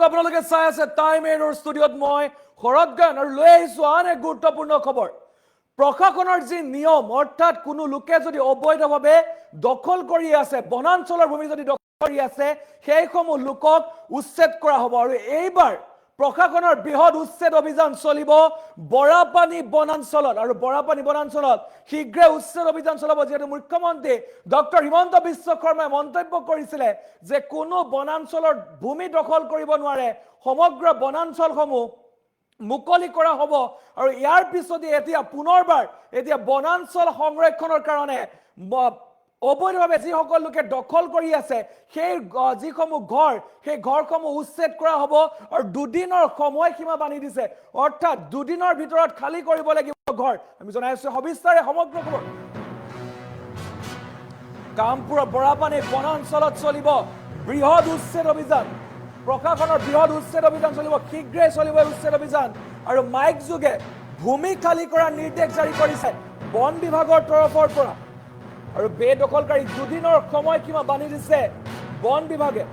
আপোনালোকে চাই আছে টাইম এৰ ষ্টুডিঅ'ত মই শৰৎ গান আৰু লৈ আহিছো আন এক গুৰুত্বপূৰ্ণ খবৰ প্ৰশাসনৰ যি নিয়ম অৰ্থাৎ কোনো লোকে যদি অবৈধভাৱে দখল কৰি আছে বনাঞ্চলৰ ভূমি যদি দখল কৰি আছে সেইসমূহ লোকক উচ্ছেদ কৰা হ'ব আৰু এইবাৰ প্ৰশাসনৰ বৃহৎ উচ্ছেদ অভিযান চলিব বৰাপানী বনাঞ্চলত আৰু বৰাপানী বনাঞ্চলত শীঘ্ৰে উচ্ছেদ অভিযান চলাব যেহেতু মুখ্যমন্ত্ৰী ডক্টৰ হিমন্ত বিশ্ব শৰ্মাই মন্তব্য কৰিছিলে যে কোনো বনাঞ্চলৰ ভূমি দখল কৰিব নোৱাৰে সমগ্ৰ বনাঞ্চলসমূহ মুকলি কৰা হ'ব আৰু ইয়াৰ পিছতে এতিয়া পুনৰবাৰ এতিয়া বনাঞ্চল সংৰক্ষণৰ কাৰণে অবৈধভাৱে যিসকল লোকে দখল কৰি আছে সেই যিসমূহ ঘৰ সেই ঘৰসমূহ উচ্ছেদ কৰা হ'ব আৰু দুদিনৰ সময়সীমা বান্ধি দিছে অৰ্থাৎ দুদিনৰ ভিতৰত খালী কৰিব লাগিব ঘৰ আমি জনাই আছো সবিস্তাৰে সমগ্ৰ খবৰ কামপুৰৰ বৰাপানী বনাঞ্চলত চলিব বৃহৎ উচ্ছেদ অভিযান প্ৰশাসনৰ বৃহৎ উচ্ছেদ অভিযান চলিব শীঘ্ৰে চলিব উচ্ছেদ অভিযান আৰু মাইক যোগে ভূমি খালী কৰাৰ নিৰ্দেশ জাৰি কৰিছে বন বিভাগৰ তৰফৰ পৰা আৰু বেদখলকাৰী দুদিনৰ সময়সীমা বান্ধি দিছে বন বিভাগে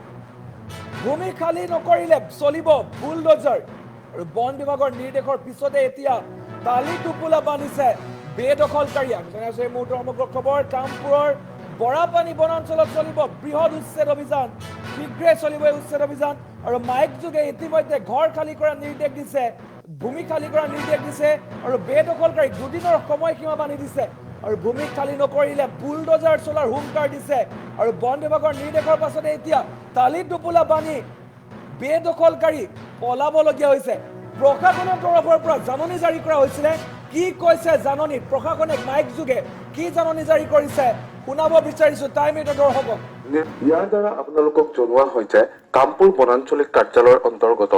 ভূমি খালী নকৰিলে চলিব বুলডোজাৰ আৰু বন বিভাগৰ নিৰ্দেশৰ পিছতে এতিয়া তালি টোপোলা বান্ধিছে বেদখলকাৰীয়ে এই মুহূৰ্তৰ সমগ্ৰ খবৰ কামপুৰৰ বৰাপানী বনাঞ্চলত চলিব বৃহৎ উচ্ছেদ অভিযান শীঘ্ৰে চলিব উচ্ছেদ অভিযান আৰু মাইক যোগে ইতিমধ্যে ঘৰ খালী কৰাৰ নিৰ্দেশ দিছে ভূমি খালী কৰাৰ নিৰ্দেশ দিছে আৰু বেদখলকাৰী দুদিনৰ সময়সীমা বান্ধি দিছে আৰু ভূমি খালী নকৰিলে বুলডোজাৰ চলাৰ হুংকাৰ দিছে আৰু বন বিভাগৰ নিৰ্দেশৰ পাছতে এতিয়া তালি টোপোলা বান্ধি বেদখলকাৰী পলাবলগীয়া হৈছে প্ৰশাসনৰ তৰফৰ পৰা জাননী জাৰি কৰা হৈছিলে কি কৈছে জাননী প্ৰশাসনে মাইক যোগে কি জাননী জাৰি কৰিছে শুনাব বিচাৰিছো টাইম এৰ দৰ্শকক ইয়াৰ দ্বাৰা আপোনালোকক জনোৱা হৈছে কামপুৰ বনাঞ্চলিক কাৰ্যালয়ৰ অন্তৰ্গত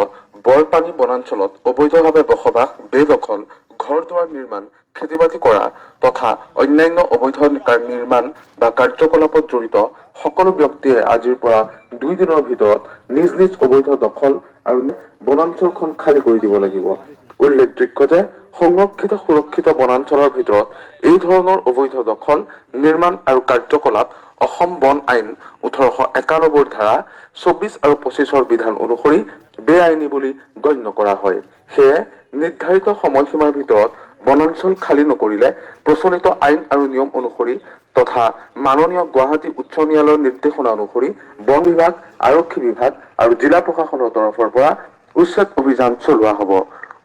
বৰপানী বনাঞ্চলত অবৈধভাৱে বসবাস বেদখল ঘৰ দুৱাৰ নিৰ্মাণ খেতি বাতি কৰা তথা অন্যান্য অবৈধ নিৰ্মাণ বা কাৰ্যকলাপত জড়িত সকলো ব্যক্তিয়ে আজিৰ পৰা 2 দিনৰ ভিতৰত নিজ নিজ অবৈধ দখল আৰু বনাঞ্চলখন খালী কৰি দিব লাগিব উল্লেখযোগ্য যে সংৰক্ষিত সুৰক্ষিত বনাঞ্চলৰ ভিতৰত এই ধৰণৰ অবৈধ দখল নিৰ্মাণ আৰু কাৰ্যকলাপ অসম বন আইন 1891 ধাৰা 24 আৰু 25 বিধান অনুসৰি বেআইনী বুলি গণ্য কৰা হয় সেয়ে নিৰ্ধাৰিত সময়সীমাৰ ভিতৰত বনাঞ্চল খালী নকৰিলে প্ৰচলিত আইন আৰু নিয়ম অনুসৰি তথা মাননীয় গুৱাহাটী উচ্চ ন্যায়ালয়ৰ নিৰ্দেশনা অনুসৰি বন বিভাগ আৰক্ষী বিভাগ আৰু জিলা প্ৰশাসনৰ তৰফৰ পৰা উচ্ছেদ অভিযান চলোৱা হ'ব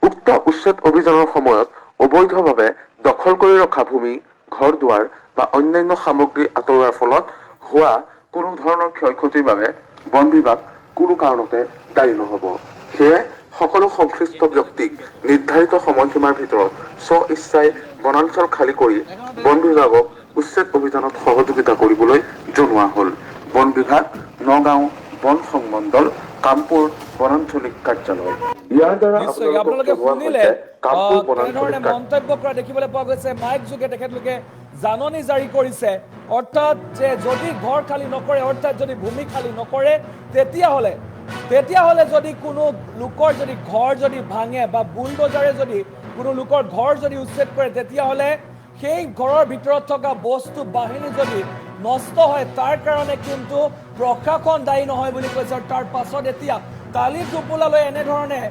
উক্ত উচ্ছেদ অভিযানৰ সময়ত অবৈধভাৱে দখল কৰি ৰখা ভূমি ঘৰ দুৱাৰ বা অন্যান্য সামগ্ৰী আঁতৰোৱাৰ ফলত হোৱা কোনো ধৰণৰ ক্ষয়ক্ষতিৰ বাবে বন বিভাগ কোনো কাৰণতে দায়ী নহ'ব সেয়ে সকলো সংশ্লিষ্ট ব্যক্তিক নিৰ্ধাৰিত সময়সীমাৰ ভিতৰত স্ব-ইচ্ছাই বনাঞ্চল খালী কৰি বন বিভাগক উচ্ছেদ অভিযানত সহযোগিতা কৰিবলৈ জনোৱা হ'ল বন বিভাগ নগাঁও বন সংমণ্ডল কামপুৰ বনাঞ্চলিক কাৰ্যালয় ইয়াৰ দ্বাৰা আপোনালোকে শুনিলে তেনেধৰণে মন্তব্য কৰা দেখিবলৈ পোৱা গৈছে মাইক যোগে তেখেতলোকে জাননী জাৰি কৰিছে অৰ্থাৎ যে যদি ঘৰ খালী নকৰে অৰ্থাৎ যদি ভূমি খালী নকৰে তেতিয়াহ'লে যদি কোনো লোকৰ যদি ঘৰ যদি ভাঙে বা বুলডোজাৰে যদি কোনো লোকৰ ঘৰ যদি উচ্ছেদ কৰে তেতিয়াহ'লে সেই ঘৰৰ ভিতৰত থকা বস্তু বাহিনী যদি নষ্ট হয় তাৰ কাৰণে কিন্তু প্ৰশাসন দায়ী নহয় বুলি কৈছে আৰু তাৰ পাছত এতিয়া তালি টোপোলালৈ এনেধৰণে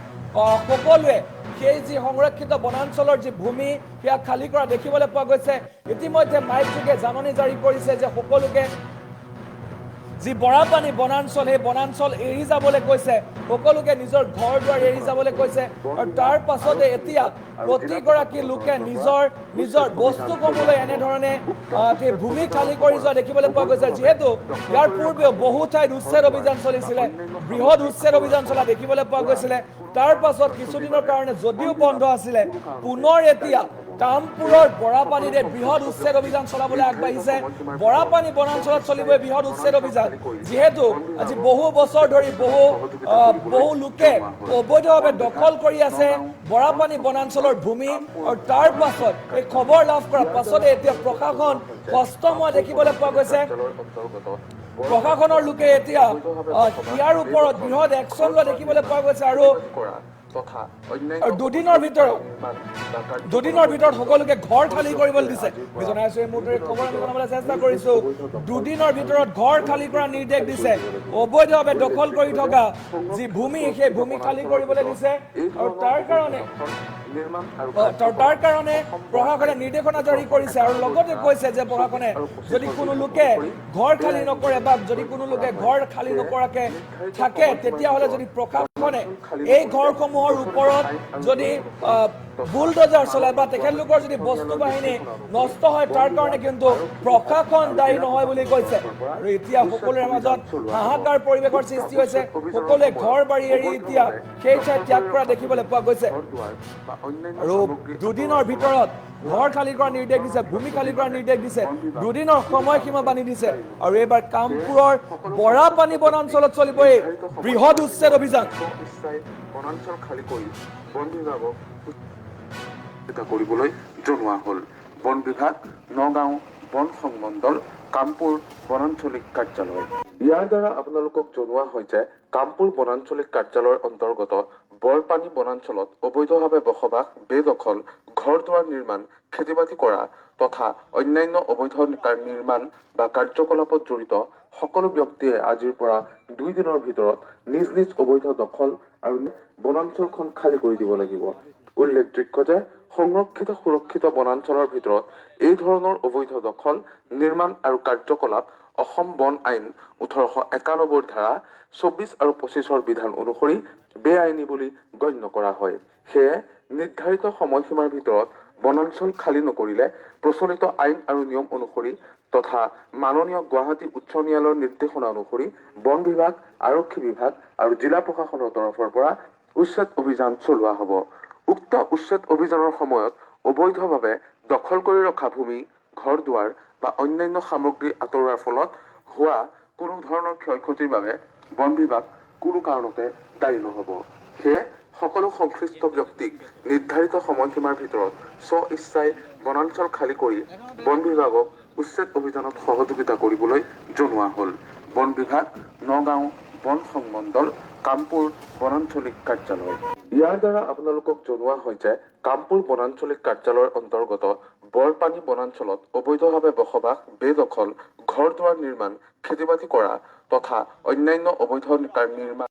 সকলোৱে সেই যি সংৰক্ষিত বনাঞ্চলৰ যি ভূমি সেয়া খালী কৰা দেখিবলৈ পোৱা গৈছে ইতিমধ্যে মাইক যোগে জাননী জাৰি কৰিছে যে সকলোকে যি বৰাপানী বনাঞ্চল সেই বনাঞ্চল এৰি যাবলৈ কৈছে সকলোকে নিজৰ ঘৰ দুৱাৰ এৰি যাবলৈ কৈছে আৰু তাৰ পাছতে এতিয়া প্ৰতিগৰাকী লোকে নিজৰ বস্তুসমূহলৈ এনেধৰণে ভূমি খালী কৰি যোৱা দেখিবলৈ পোৱা গৈছে যিহেতু ইয়াৰ পূৰ্বেও বহু ঠাইত উচ্ছেদ অভিযান চলিছিলে বৃহৎ উচ্ছেদ অভিযান চলা দেখিবলৈ পোৱা গৈছিলে তাৰ পাছত কিছুদিনৰ কাৰণে যদিও বন্ধ আছিলে পুনৰ এতিয়া কামপুৰৰ বৰাপানীৰে বৃহৎ উচ্ছেদ অভিযান চলাবলৈ আগবাঢ়িছে বৰাপানী বনাঞ্চলত চলিব বৃহৎ উচ্ছেদ অভিযান যিহেতু আজি বহু বছৰ ধৰি বহু লোকে অবৈধভাৱে দখল কৰি আছে বৰাপানী বনাঞ্চলৰ ভূমি আৰু তাৰ পাছত এই খবৰ লাভ কৰাৰ পাছতে এতিয়া প্ৰশাসন হস্তমোৱা দেখিবলৈ পোৱা গৈছে প্ৰশাসনৰ লোকে এতিয়া ইয়াৰ ওপৰত বৃহৎ একশ্যন লোৱা দেখিবলৈ পোৱা গৈছে আৰু তথা অন্যান্য আৰু দুদিনৰ ভিতৰত নিৰ্মাণ বা কাৰ্যকলাপ দুদিনৰ ভিতৰত সকলোকে ঘৰ খালী কৰিবলৈ দিছে আমি জনাই আছো এই মুহূৰ্তত খবৰ আমি জনাবলৈ চেষ্টা কৰিছো দুদিনৰ ভিতৰত ঘৰ খালী কৰাৰ নিৰ্দেশ দিছে অবৈধভাৱে দখল কৰি থকা যি ভূমি সেই ভূমি খালী কৰিবলৈ দিছে আৰু তাৰ কাৰণে নিৰ্মাণ আৰু তাৰ কাৰণে প্ৰশাসনে নিৰ্দেশনা জাৰি কৰিছে আৰু লগতে কৈছে যে প্ৰশাসনে যদি কোনো লোকে ঘৰ খালী নকৰে বা যদি কোনো লোকে ঘৰ খালী নকৰাকে থাকে তেতিয়াহ'লে যদি প্ৰশাসনে এই ঘৰসমূহৰ ওপৰত যদি বুলডোজাৰ চলাই বা তেখেতলোকৰ যদি বস্তু বাহিনী নষ্ট হয় তাৰ কাৰণে কিন্তু প্ৰশাসন দায়ী নহয় বুলি কৈছে আৰু এতিয়া সকলোৰে মাজত হাহাকাৰ পৰিৱেশৰ সৃষ্টি হৈছে সকলোৱে ঘৰ বাৰী এৰি এতিয়া সেই ঠাই ত্যাগ কৰা দেখিবলৈ পোৱা গৈছে আৰু দুদিনৰ ভিতৰত ঘৰ খালী কৰাৰ নিৰ্দেশ দিছে ভূমি খালী কৰাৰ নিৰ্দেশ দিছে দুদিনৰ সময়সীমা বান্ধি দিছে আৰু এইবাৰ কামপুৰৰ বৰাপানী বনাঞ্চলত চলিব এই বৃহৎ উচ্ছেদ অভিযান বনাঞ্চল খালী কৰি বন বিভাগক কৰিবলৈ জনোৱা হ'ল বন বিভাগ নগাঁও বন সংমণ্ডল কামপুৰ বনাঞ্চলিক কাৰ্যালয় ইয়াৰ দ্বাৰা আপোনালোকক জনোৱা হয় যে কামপুৰ বনাঞ্চলিক কাৰ্যালয়ৰ অন্তৰ্গত বৰপানী বনাঞ্চলত অবৈধভাৱে বসবাস বেদখল ঘৰ দুৱাৰ নিৰ্মাণ খেতি বাতি কৰা তথা অন্যান্য অবৈধ নিৰ্মাণ বা কাৰ্যকলাপত জড়িত সকলো ব্যক্তিয়ে আজিৰ পৰা 2 দিনৰ ভিতৰত নিজ নিজ অবৈধ দখল আৰু বনাঞ্চলখন খালী কৰি দিব লাগিব উল্লেখযোগ্য যে সংৰক্ষিত সুৰক্ষিত বনাঞ্চলৰ ভিতৰত এই ধৰণৰ অবৈধ দখল নিৰ্মাণ আৰু কাৰ্যকলাপ অসম বন আইন 1891 ধাৰা 24 আৰু 25 বিধান অনুসৰি বেআইনী বুলি গণ্য কৰা হয় সেয়ে নিৰ্ধাৰিত সময়সীমাৰ ভিতৰত বনাঞ্চল খালী নকৰিলে প্ৰচলিত আইন আৰু নিয়ম অনুসৰি তথা মাননীয় গুৱাহাটী উচ্চ ন্যায়ালয়ৰ নিৰ্দেশনা অনুসৰি বন বিভাগ আৰক্ষী বিভাগ আৰু জিলা প্ৰশাসনৰ তৰফৰ পৰা উচ্ছেদ অভিযান চলোৱা হ'ব উক্ত উচ্ছেদ অভিযানৰ সময়ত অবৈধভাৱে দখল কৰি ৰখা ভূমি ঘৰ দুৱাৰ বা অন্যান্য সামগ্ৰী আঁতৰোৱাৰ ফলত হোৱা কোনো ধৰণৰ ক্ষয়ক্ষতিৰ বাবে বন বিভাগ কোনো কাৰণতে দায়ী নহ'ব সেয়ে সকলো সংশ্লিষ্ট ব্যক্তিক নিৰ্ধাৰিত সময়সীমাৰ ভিতৰত স্ব ইচ্ছাই বনাঞ্চল খালী কৰি বন বিভাগক উচ্ছেদ অভিযানত সহযোগিতা কৰিবলৈ জনোৱা হ'ল বন বিভাগ নগাঁও বন সংমণ্ডল কামপুৰ বনাঞ্চলিক কাৰ্যালয় ইয়াৰ দ্বাৰা আপোনালোকক জনোৱা হয় যে কামপুৰ বনাঞ্চলিক কাৰ্যালয়ৰ অন্তৰ্গত বৰপানী বনাঞ্চলত অবৈধভাৱে বসবাস বেদখল ঘৰ দুৱাৰ নিৰ্মাণ খেতি বাতি কৰা তথা অন্যান্য অবৈধ নিৰ্মাণ